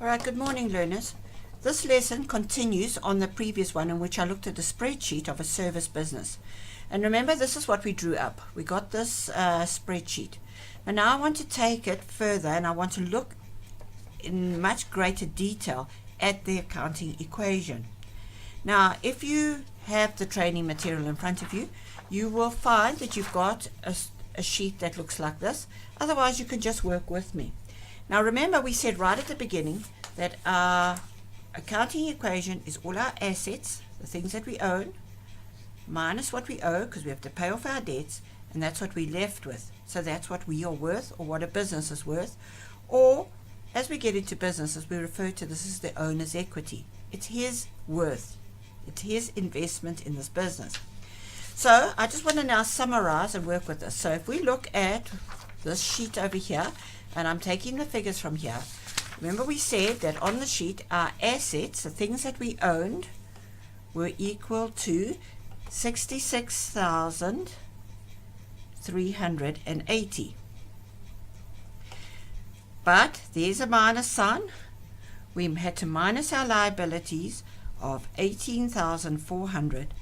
Alright, good morning learners. This lesson continues on the previous one in which I looked at a spreadsheet of a service business. And remember, this is what we drew up. We got this spreadsheet. And now I want to take it further and I want to look in much greater detail at the accounting equation. Now, if you have the training material in front of you, you will find that you've got a sheet that looks like this. Otherwise, you can just work with me. Now remember, we said right at the beginning that our accounting equation is all our assets, the things that we own, minus what we owe because we have to pay off our debts, and that's what we're left with. So that's what we are worth, or what a business is worth. Or as we get into businesses, we refer to this as the owner's equity. It's his worth. It's his investment in this business. So I just want to now summarize and work with this. So if we look at this sheet over here, and I'm taking the figures from here. Remember, we said that on the sheet our assets, the things that we owned, were equal to 66,380. But there's a minus sign. We had to minus our liabilities of 18,400,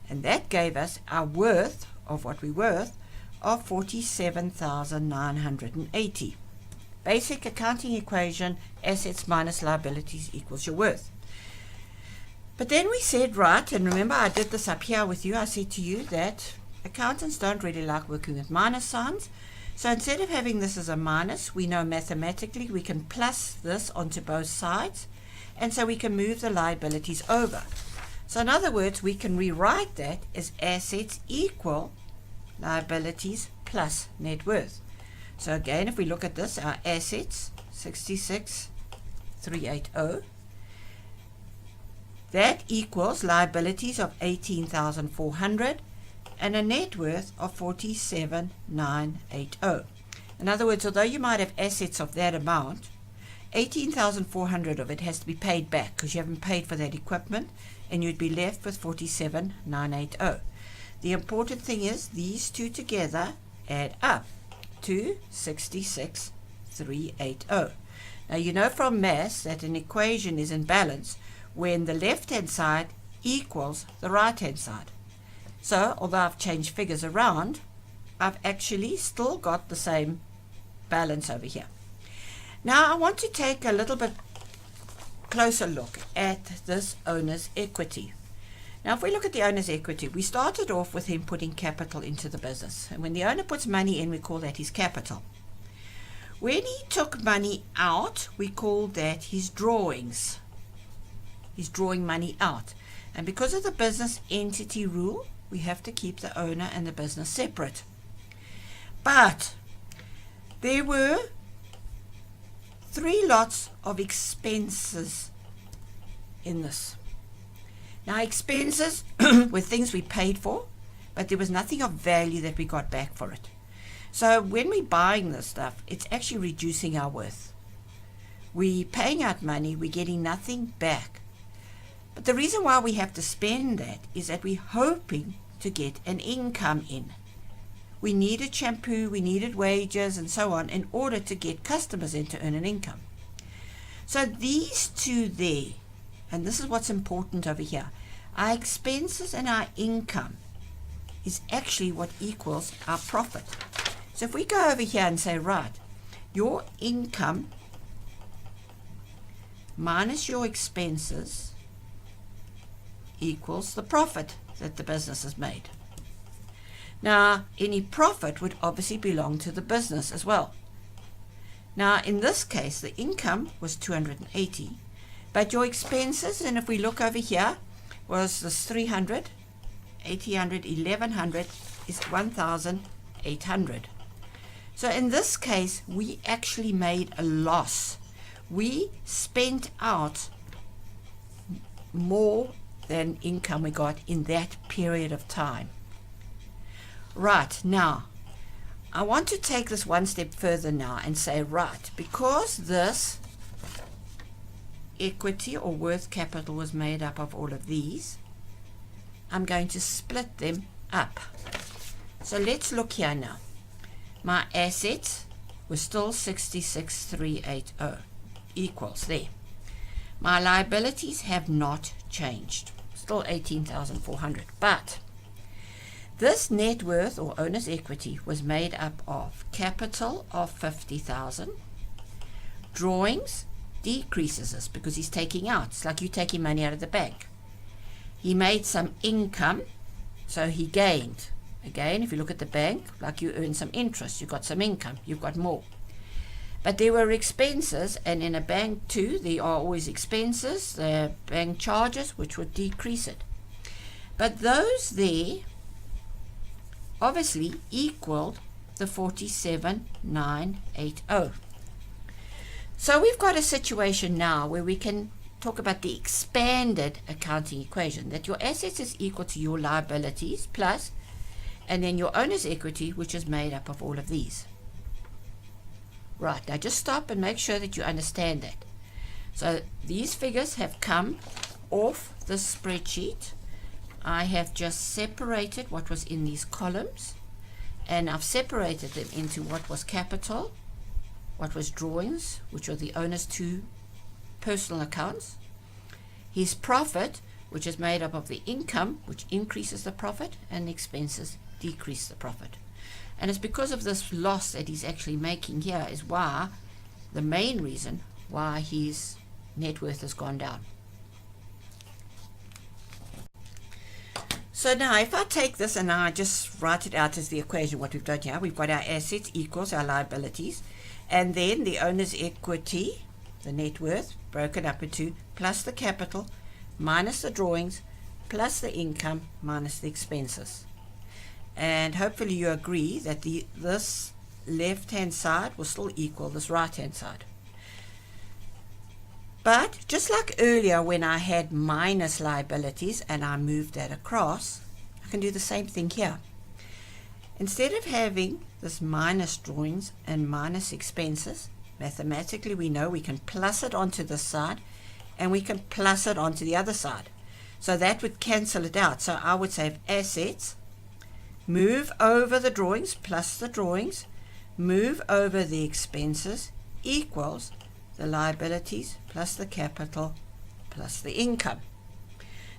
and that gave us our worth of what we're worth of 47,980. Basic accounting equation, assets minus liabilities equals your worth. But then we said, right, and remember I did this up here with you, I said to you that accountants don't really like working with minus signs. So instead of having this as a minus, we know mathematically we can plus this onto both sides, and so we can move the liabilities over. So in other words, we can rewrite that as assets equal liabilities plus net worth. So again, if we look at this, our assets 66,380, that equals liabilities of 18,400 and a net worth of 47,980. In other words, although you might have assets of that amount, 18,400 of it has to be paid back because you haven't paid for that equipment, and you'd be left with 47,980. The important thing is these two together add up to 66,380. Now you know from maths that an equation is in balance when the left-hand side equals the right-hand side. So although I've changed figures around, I've actually still got the same balance over here. Now I want to take a little bit closer look at this owner's equity. Now if we look at the owner's equity, we started off with him putting capital into the business, and when the owner puts money in, we call that his capital. When he took money out, we call that his drawings. He's drawing money out, and because of the business entity rule, we have to keep the owner and the business separate. But there were 3 lots of expenses in this. Now expenses were things we paid for, but there was nothing of value that we got back for it. So when we're buying this stuff, it's actually reducing our worth. We're paying out money, we're getting nothing back. But the reason why we have to spend that is that we're hoping to get an income in. We needed shampoo, we needed wages and so on in order to get customers in to earn an income. So these two there, and this is what's important over here, our expenses and our income is actually what equals our profit. So if we go over here and say, right, your income minus your expenses equals the profit that the business has made. Now, any profit would obviously belong to the business as well. Now, in this case, the income was 280, but your expenses, and if we look over here, was this 300, 800, 1100 is 1,800. So in this case, we actually made a loss. We spent out more than income we got in that period of time. Right, now, I want to take this one step further now and say, right, because this equity or worth capital was made up of all of these, I'm going to split them up. So let's look here now. My assets were still 66,380. equals there. My liabilities have not changed. Still 18,400. But this net worth or owner's equity was made up of capital of 50,000. Drawings decreases this because he's taking out. It's like you taking money out of the bank. He made some income, so he gained. Again, if you look at the bank, like you earn some interest, you got some income, you've got more. But there were expenses, and in a bank too, there are always expenses, the bank charges, which would decrease it. But those there obviously equaled the 47,980. So we've got a situation now where we can talk about the expanded accounting equation, that your assets is equal to your liabilities plus, and then your owner's equity, which is made up of all of these. Right, now just stop and make sure that you understand that. So these figures have come off the spreadsheet. I have just separated what was in these columns, and I've separated them into what was capital, what was drawings, which are the owner's two personal accounts, his profit, which is made up of the income, which increases the profit, and the expenses decrease the profit. And it's because of this loss that he's actually making here is why, the main reason why his net worth has gone down. So now if I take this and I just write it out as the equation, what we've done here, we've got our assets equals our liabilities, and then the owner's equity, the net worth, broken up into plus the capital, minus the drawings, plus the income, minus the expenses. And hopefully you agree that this left-hand side will still equal this right-hand side. But just like earlier when I had minus liabilities and I moved that across, I can do the same thing here. Instead of having this minus drawings and minus expenses, mathematically we know we can plus it onto this side and we can plus it onto the other side. So that would cancel it out. So I would say assets, move over the drawings plus the drawings, move over the expenses equals the liabilities plus the capital plus the income.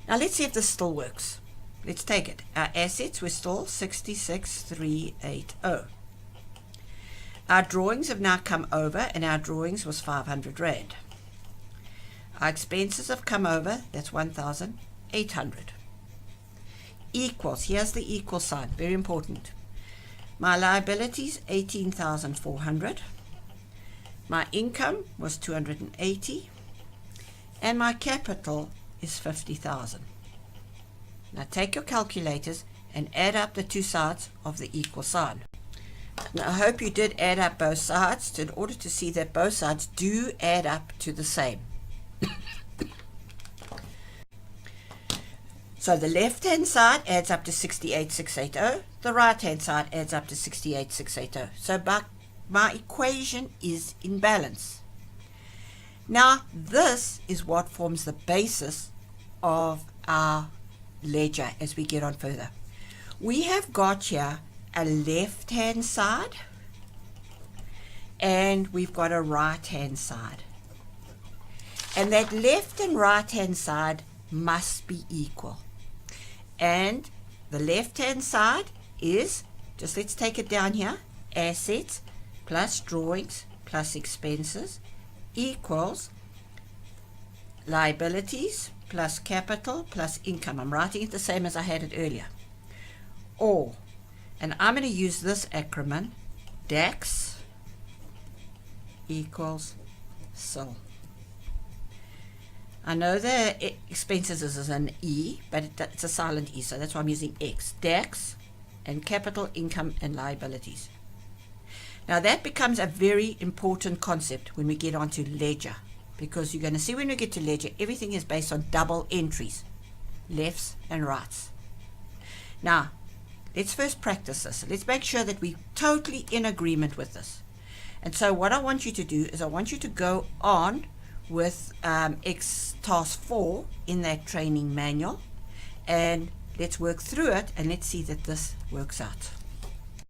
Now let's see if this still works. Let's take it. Our assets were still 66,380. Our drawings have now come over, and our drawings was 500 Rand. Our expenses have come over, that's 1,800. Equals, here's the equal sign, very important. My liabilities 18,400. My income was 280, and my capital is 50,000. Now take your calculators and add up the two sides of the equal sign. Now I hope you did add up both sides in order to see that both sides do add up to the same. So the left-hand side adds up to 68,680. The right-hand side adds up to 68,680. So my equation is in balance. Now this is what forms the basis of our ledger as we get on further. We have got here a left-hand side and we've got a right-hand side. And that left and right-hand side must be equal. And the left-hand side is, just let's take it down here, assets plus drawings plus expenses equals liabilities plus capital plus income. I'm writing it the same as I had it earlier. Or, and I'm going to use this acronym, DAX equals SIL. I know the expenses is an E, but it's a silent E, so that's why I'm using X. DAX and capital, income, and liabilities. Now that becomes a very important concept when we get onto ledger, because you're going to see when we get to ledger, everything is based on double entries, lefts and rights. Now, let's first practice this. Let's make sure that we're totally in agreement with this. And so what I want you to do is I want you to go on with X task 4 in that training manual, and let's work through it and let's see that this works out.